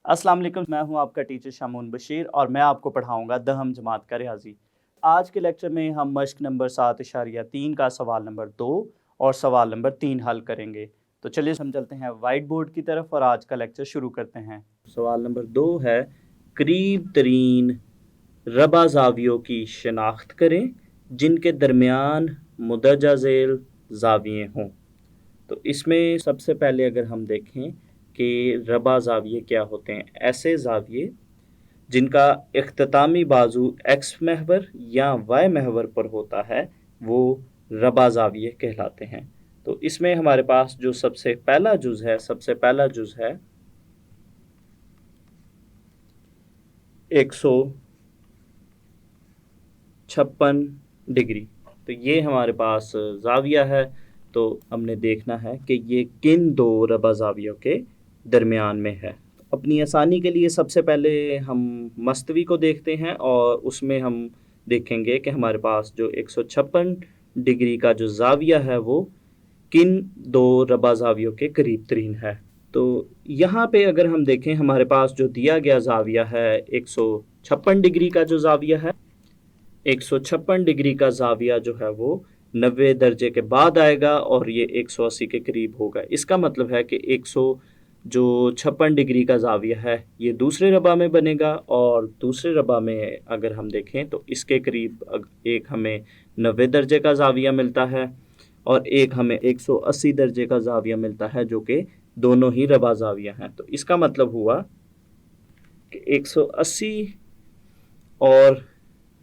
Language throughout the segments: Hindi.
अस्सलाम वालेकुम, मैं हूं आपका टीचर शामून बशीर और मैं आपको पढ़ाऊंगा दहम जमात का रियाजी। आज के लेक्चर में हम मश्क नंबर 7.3 का सवाल नंबर 2 और सवाल नंबर 3 हल करेंगे। तो चलिए हम चलते हैं वाइट बोर्ड की तरफ और आज का लेक्चर शुरू करते हैं। सवाल नंबर 2 है, करीब तरीन रबा ज़ावियों की शनाख्त करें जिनके दरमियान मुदर्जा झेल ज़ाविये हों। तो इसमें सबसे पहले अगर हम देखें कि रबा ज़ाविये क्या होते हैं, ऐसे ज़ाविये जिनका इख्तितामी बाजू एक्स महवर या वाई महवर पर होता है वो रबा ज़ाविये कहलाते हैं। तो इसमें हमारे पास जो सबसे पहला जुज़ है 156 डिग्री। तो ये हमारे पास ज़ाविया है। तो हमने देखना है कि ये किन दो रबा ज़ावियों के दरमियान में है। अपनी आसानी के लिए सबसे पहले हम मस्तवी को देखते हैं और उसमें हम देखेंगे कि हमारे पास जो 156 डिग्री का जो ज़ाविया है वो किन दो रबा ज़ावियों के करीब तरीन है। तो यहाँ पे अगर हम देखें हमारे पास जो दिया गया ज़ाविया है 156 डिग्री का जो ज़ाविया है, 156 डिग्री का ज़ाविया जो है वो 90 दर्जे के बाद आएगा और ये 180 के करीब होगा। इसका मतलब है कि 156 डिग्री का ज़ाविया है ये दूसरे रबा में बनेगा और दूसरे रबा में अगर हम देखें तो इसके करीब एक हमें 90 दर्जे का ज़ाविया मिलता है और एक हमें 180 दर्जे का ज़ाविया मिलता है, जो कि दोनों ही रबा ज़ाविया हैं। तो इसका मतलब हुआ कि 180 और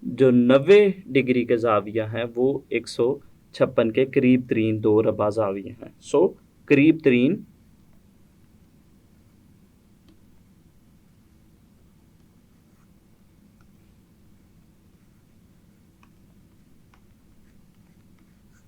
जो 90 डिग्री के ज़ाविया हैं वो 156 के करीब तरीन दो रबा ज़ाविया हैं। सो करीब तरीन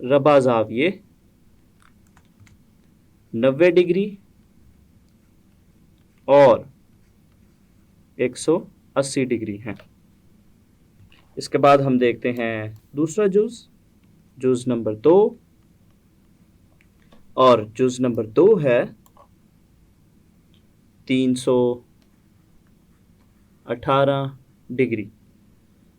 रबा ज़ाविये 90 डिग्री और 180 डिग्री हैं। इसके बाद हम देखते हैं दूसरा जुज़ नंबर 2 और जुज़ नंबर 2 है 318 डिग्री।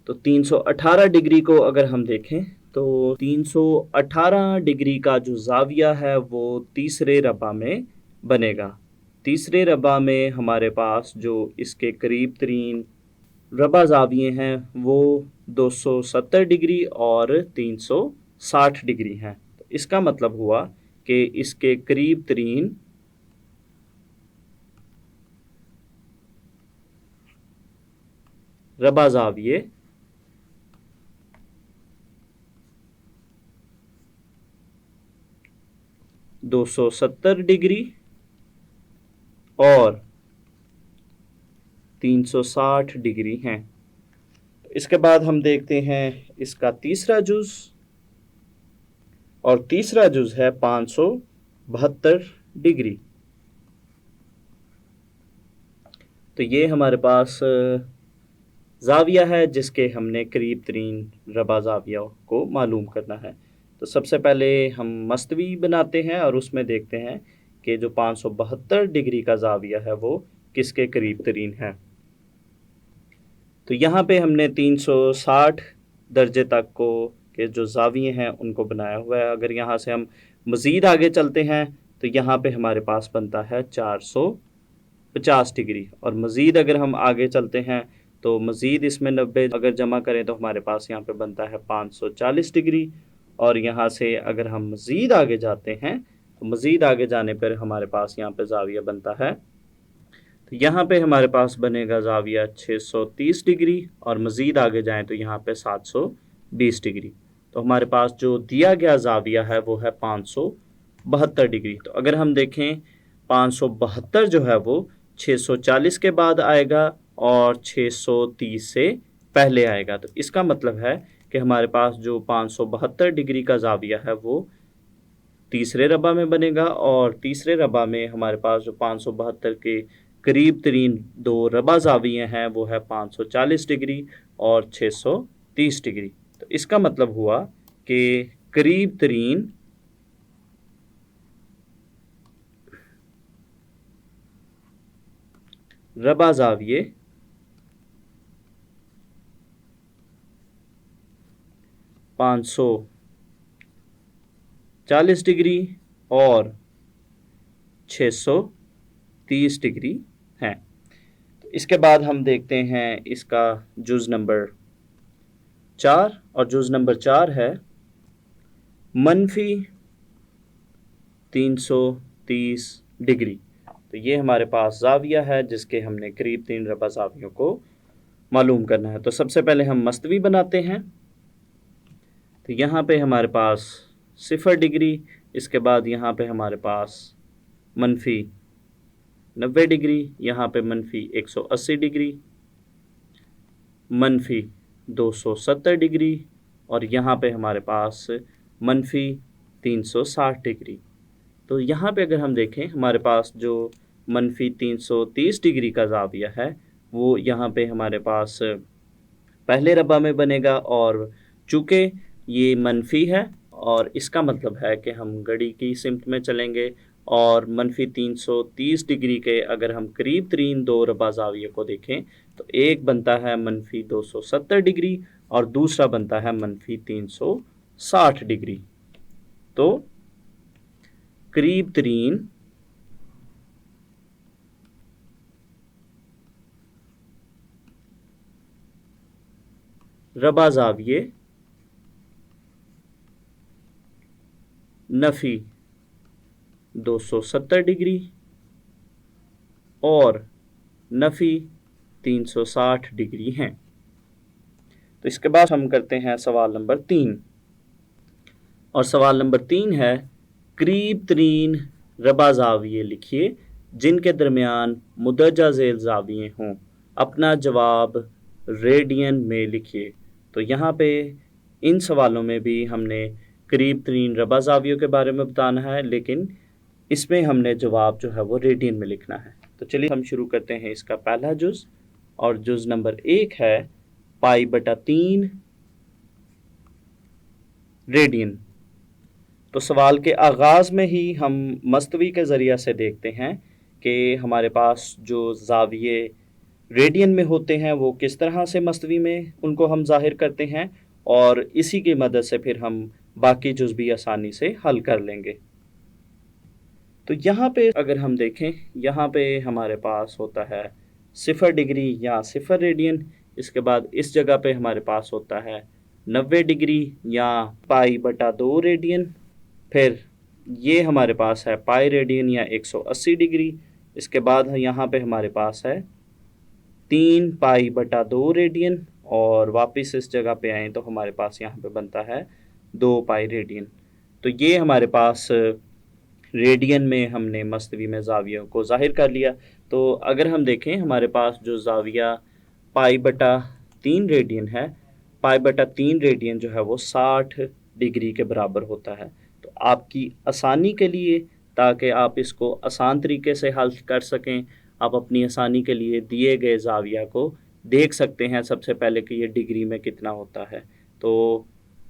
तो 318 डिग्री को अगर हम देखें तो 318 डिग्री का जो ज़ाविया है वो तीसरे रबा में बनेगा। तीसरे रबा में हमारे पास जो इसके करीब तरीन रबा ज़ाविये हैं वो 270 डिग्री और 360 डिग्री हैं। तो इसका मतलब हुआ कि इसके करीब तरीन रबा ज़ाविये 270 डिग्री और 360 डिग्री हैं। इसके बाद हम देखते हैं इसका तीसरा जुज़ और तीसरा जुज़ है 572 डिग्री। तो ये हमारे पास ज़ाविया है जिसके हमने करीब तरीन रबा ज़ाविया को मालूम करना है। तो सबसे पहले हम मस्तवी बनाते हैं और उसमें देखते हैं कि जो 572 डिग्री का ज़ाविया है वो किसके करीब तरीन है। तो यहाँ पे हमने 360 दर्जे तक को के जो ज़ाविये हैं उनको बनाया हुआ है। अगर यहाँ से हम मज़ीद आगे चलते हैं तो यहाँ पे हमारे पास बनता है 450 डिग्री और मज़ीद अगर हम आगे चलते हैं तो मज़ीद इसमें 90 अगर जमा करें तो हमारे पास यहाँ पे बनता है 540 डिग्री। और यहाँ से अगर हम मज़ीद आगे जाते हैं तो मज़ीद आगे जाने पर हमारे पास यहाँ पे ज़ाविया बनता है, तो यहाँ पे हमारे पास बनेगा ज़ाविया 630 डिग्री और मज़ीद आगे जाएं तो यहाँ पे 720 डिग्री। तो हमारे पास जो दिया गया ज़ाविया है वो है 572 डिग्री। तो अगर हम देखें 572 जो है वो 640 के बाद आएगा और 630 से पहले आएगा। तो इसका मतलब है कि हमारे पास जो 572 डिग्री का ज़ाविया है वो तीसरे रबा में बनेगा और तीसरे रबा में हमारे पास जो 572 के करीब तरीन दो रबा ज़ाविये हैं वो है 540 डिग्री और 630 डिग्री। तो इसका मतलब हुआ कि करीब तरीन रबा ज़ाविये 540 डिग्री और 630 डिग्री हैं। तो इसके बाद हम देखते हैं इसका जुज़ नंबर 4, और जुज़ नंबर 4 है -330 डिग्री। तो ये हमारे पास ज़ाविया है जिसके हमने करीब 3 रबा ज़ावियों को मालूम करना है। तो सबसे पहले हम मस्तवी बनाते हैं। तो यहाँ पे हमारे पास 0 डिग्री, इसके बाद यहाँ पे हमारे पास -90 डिग्री, यहाँ पे -180 डिग्री, -270 डिग्री, और यहाँ पे हमारे पास -360 डिग्री। तो यहाँ पे अगर हम देखें हमारे पास जो -330 डिग्री का ज़ाविया है वो यहाँ पे हमारे पास पहले रबा में बनेगा, और चूँकि ये मनफी है और इसका मतलब है कि हम घड़ी की सिमत में चलेंगे, और -330 डिग्री के अगर हम करीब तरीन 2 रबा ज़ाविये को देखें तो एक बनता है -270 डिग्री और दूसरा बनता है -360 डिग्री। तो करीब तरीन रबा ज़ाविये नफ़ी 270 डिग्री और नफ़ी 360 डिग्री हैं। तो इसके बाद हम करते हैं सवाल नंबर 3, और सवाल नंबर 3 है करीब तरीन रबा ज़ाविये लिखिए जिनके दरमियान मुदर्जा ज़ेल ज़ाविये हों। अपना जवाब रेडियन में लिखिए। तो यहाँ पे इन सवालों में भी हमने करीब तरीन रबा ज़ावियों के बारे में बताना है, लेकिन इसमें हमने जवाब जो है वो रेडियन में लिखना है। तो चलिए हम शुरू करते हैं इसका पहला जुज़, और जुज़ नंबर 1 है π/3 रेडियन। तो सवाल के आगाज़ में ही हम मस्तवी के ज़रिया से देखते हैं कि हमारे पास जो ज़ाविये रेडियन में होते हैं वो किस तरह से मस्तवी में उनको हम ज़ाहिर करते हैं, और इसी की मदद से फिर हम बाकी जुज़ भी आसानी से हल कर लेंगे। तो यहाँ पे अगर हम देखें, यहाँ पे हमारे पास होता है 0 डिग्री या 0 रेडियन, इसके बाद इस जगह पे हमारे पास होता है 90 डिग्री या π/2 रेडियन, फिर ये हमारे पास है पाई रेडियन या 180 डिग्री, इसके बाद यहाँ पे हमारे पास है 3 π/2 रेडियन, और वापस इस जगह पे आएँ तो हमारे पास यहाँ पे बनता है 2 पाई रेडियन। तो ये हमारे पास रेडियन में हमने मस्तवी में ज़ावियों को ज़ाहिर कर लिया। तो अगर हम देखें हमारे पास जो ज़ाविया π/3 रेडियन है, π/3 रेडियन जो है वो 60 डिग्री के बराबर होता है। तो आपकी आसानी के लिए, ताकि आप इसको आसान तरीके से हल कर सकें, आप अपनी आसानी के लिए दिए गए ज़ाविया को देख सकते हैं सबसे पहले कि ये डिग्री में कितना होता है। तो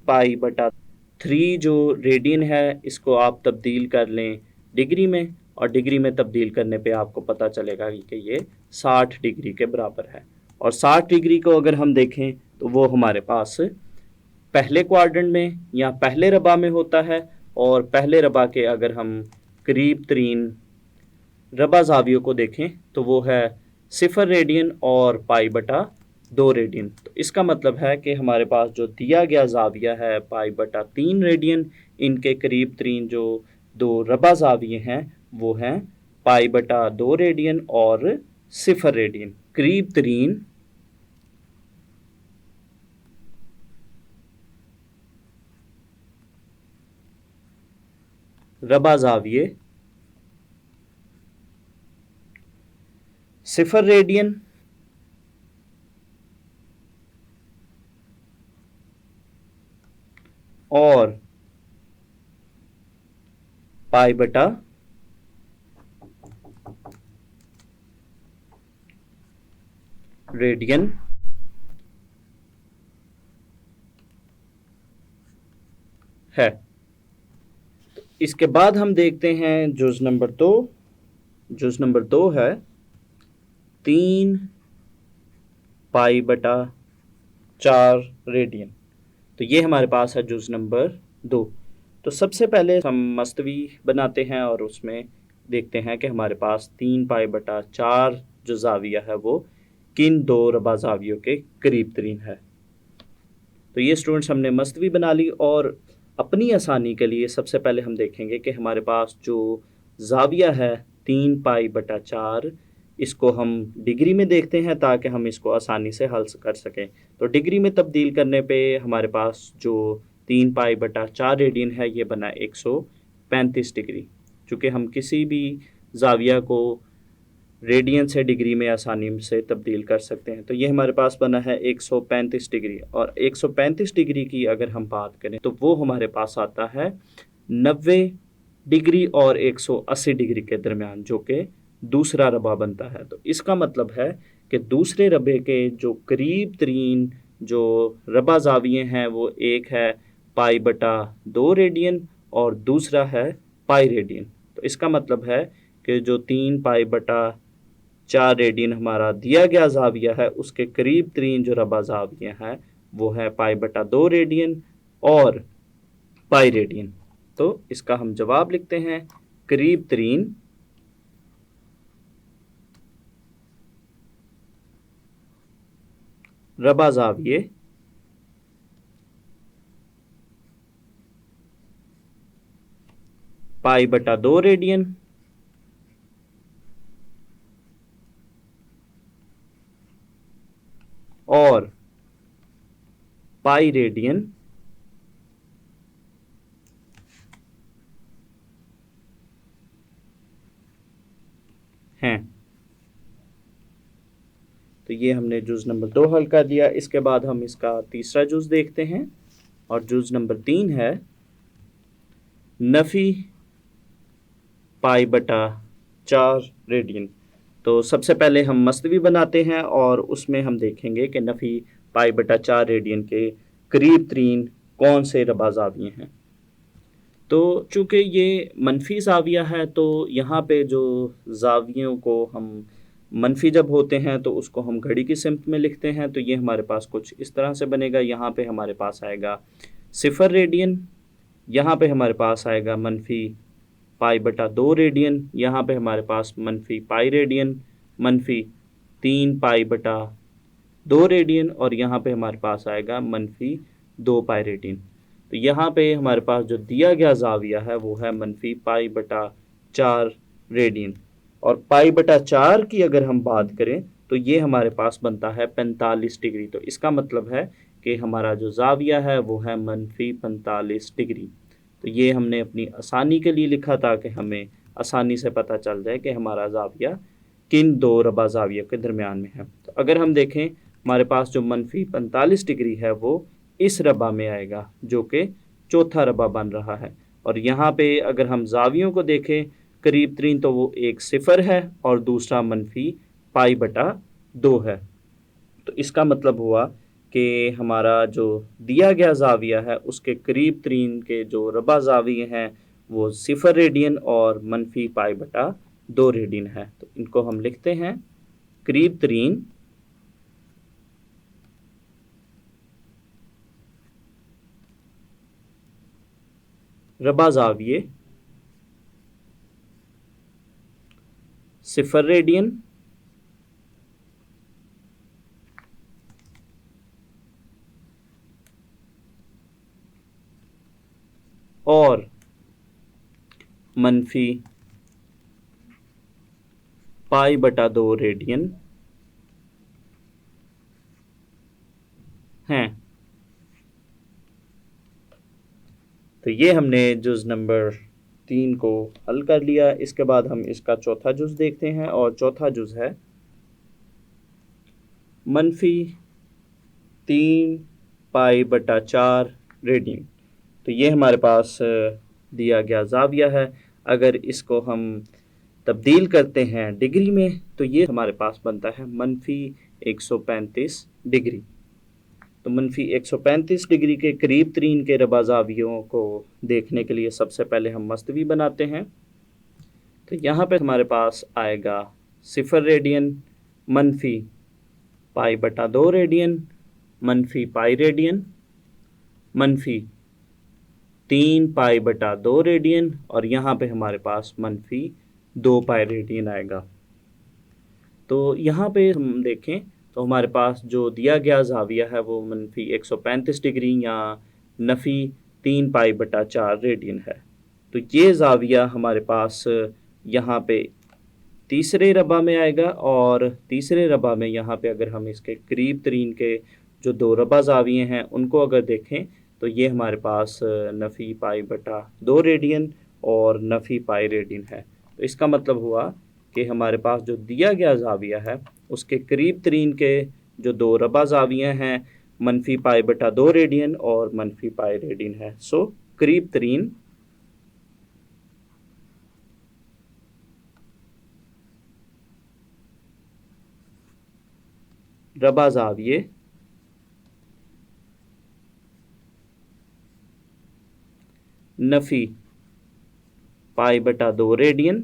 π/3 जो रेडियन है इसको आप तब्दील कर लें डिग्री में, और डिग्री में तब्दील करने पे आपको पता चलेगा कि ये 60 डिग्री के बराबर है। और 60 डिग्री को अगर हम देखें तो वो हमारे पास पहले क्वाड्रेंट में या पहले रबा में होता है, और पहले रबा के अगर हम करीब तरीन रबा ज़ावियों को देखें तो वो है 0 रेडियन और π/2 रेडियन। तो इसका मतलब है कि हमारे पास जो दिया गया ज़ाविया है π/3 रेडियन, इनके करीब तरीन जो 2 रबा ज़ाविये हैं वो हैं π/2 रेडियन और 0 रेडियन। करीब तरीन रबा ज़ाविये 0 रेडियन और π/2 रेडियन है। इसके बाद हम देखते हैं जुज़ नंबर 2। जुज़ नंबर 2 है 3 पाई बटा 4 रेडियन। तो ये हमारे पास है जुज़ नंबर 2। तो सबसे पहले हम मस्तवी बनाते हैं और उसमें देखते हैं कि हमारे पास 3 पाई बटा 4 जो ज़ाविया है वो किन दो रबा ज़ावियों के करीब तरीन है। तो ये स्टूडेंट्स हमने मस्तवी बना ली, और अपनी आसानी के लिए सबसे पहले हम देखेंगे कि हमारे पास जो ज़ाविया है 3 पाई बटा 4, इसको हम डिग्री में देखते हैं ताकि हम इसको आसानी से हल कर सकें। तो डिग्री में तब्दील करने पे हमारे पास जो 3 पाई बटा 4 रेडियन है ये बना 135 डिग्री। चूँकि हम किसी भी ज़ाविया को रेडियन से डिग्री में आसानी से तब्दील कर सकते हैं। तो ये हमारे पास बना है 135 डिग्री, और 135 डिग्री की अगर हम बात करें तो वो हमारे पास आता है 90 डिग्री और 180 डिग्री के दरमियान, जो कि दूसरा रबा बनता है। तो इसका मतलब है कि दूसरे रबे के जो करीब तरीन जो रबा ज़ाविये हैं वो एक है पाई बटा 2 रेडियन और दूसरा है पाई रेडियन। तो इसका मतलब है कि जो 3 पाई बटा 4 रेडियन हमारा दिया गया ज़ाविया है उसके करीब तरीन जो रबा ज़ाविया है वो है पाई बटा 2 रेडियन और पाई रेडियन। तो इसका हम जवाब लिखते हैं करीब तरीन रबा ज़ाविये पाई बटा 2 रेडियन और पाई रेडियन हैं। तो ये हमने जुज़ नंबर 2 हल कर दिया। इसके बाद हम इसका तीसरा जुज़ देखते हैं, और जुज़ नंबर 3 है नफ़ी पाई बटा 4 रेडियन। तो सबसे पहले हम मस्तवी बनाते हैं और उसमें हम देखेंगे कि नफ़ी पाई बटा 4 रेडियन के करीब तरीन कौन से रबा ज़ाविये हैं। तो चूँकि ये मनफी ज़ाविया है तो यहाँ पे जो ज़ावियों को हम मनफी जब होते हैं तो उसको हम घड़ी की सिमत में लिखते हैं। तो ये हमारे पास कुछ इस तरह से बनेगा। यहाँ पे हमारे पास आएगा 0 रेडियन, यहाँ पे हमारे पास आएगा मनफी पाई बटा 2 रेडियन, यहाँ पे हमारे पास मनफी पाई रेडियन, मनफी 3 पाई बटा 2 रेडियन, और यहाँ पे हमारे पास आएगा मनफी 2 पाई रेडियन। तो यहाँ पे हमारे पास जो दिया गया ज़ाविया है वो है मनफी पाई बटा 4 रेडियन, और पाई बटा 4 की अगर हम बात करें तो ये हमारे पास बनता है 45 डिग्री। तो इसका मतलब है कि हमारा जो ज़ाविया है वो है मनफी 45 डिग्री। तो ये हमने अपनी आसानी के लिए लिखा ताकि हमें आसानी से पता चल जाए कि हमारा ज़ाविया किन दो रबा ज़ाविया के दरमियान में है। तो अगर हम देखें हमारे पास जो मनफी 45 डिग्री है वो इस रबा में आएगा जो कि चौथा रबा बन रहा है, और यहाँ पे अगर हम ज़ावियों को देखें करीब तरीन तो वो एक 0 है और दूसरा मनफी पाई बटा 2 है। तो इसका मतलब हुआ कि हमारा जो दिया गया ज़ाविया है उसके करीब तरीन के जो रबा ज़ाविये हैं वो 0 रेडियन और मनफी पाई बटा 2 रेडियन है। तो इनको हम लिखते हैं करीब तरीन रबा ज़ाविये 0 रेडियन और मनफी पाई बटा 2 रेडियन हैं। तो ये हमने जुज़ नंबर 3 को हल कर लिया। इसके बाद हम इसका चौथा जुज़ देखते हैं, और चौथा जुज़ है मनफी 3 पाई बटा 4 रेडियन। तो ये हमारे पास दिया गया ज़ाविया है। अगर इसको हम तब्दील करते हैं डिग्री में तो ये हमारे पास बनता है मनफी 135 डिग्री। तो मनफी 135 डिग्री के करीब तरीन के रबा ज़ावियों को देखने के लिए सबसे पहले हम मस्तवी बनाते हैं। तो यहाँ पे हमारे पास आएगा 0 रेडियन, मनफी पाई बटा 2 रेडियन, मनफी पाई रेडियन, मनफी 3 पाई बटा 2 रेडियन, और यहाँ पे हमारे पास मनफी 2 पाई रेडियन आएगा। तो यहाँ पे हम देखें तो हमारे पास जो दिया गया ज़ाविया है वो मनफी 135 डिग्री या नफ़ी 3 पाई बटा 4 रेडियन है। तो ये ज़ाविया हमारे पास यहाँ पे तीसरे रबा में आएगा, और तीसरे रबा में यहाँ पे अगर हम इसके करीब तरीन के जो दो रबा ज़ाविये हैं उनको अगर देखें तो ये हमारे पास नफ़ी पाई बटा 2 रेडियन और नफ़ी पाई रेडियन है। तो इसका मतलब हुआ कि हमारे पास जो दिया गया ज़ाविया है उसके करीब तरीन के जो दो रबा ज़ाविये हैं मनफी पाई बटा 2 रेडियन और मनफी पाई रेडियन है। सो करीब तरीन रबा ज़ाविये नफ़ी पाई बटा 2 रेडियन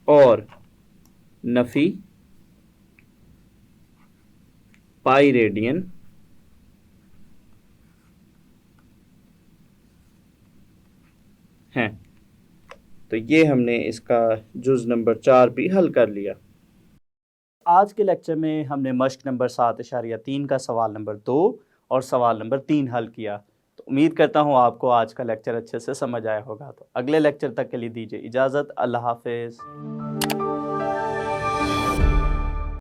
और नफ़ी पाई रेडियन हैं। तो ये हमने इसका जुज़ नंबर 4 भी हल कर लिया। आज के लेक्चर में हमने मश्क नंबर 7.3 का सवाल नंबर 2 और सवाल नंबर 3 हल किया। तो उम्मीद करता हूँ आपको आज का लेक्चर अच्छे से समझ आया होगा। तो अगले लेक्चर तक के लिए दीजिए इजाज़त। अल्लाह हाफ़िज़।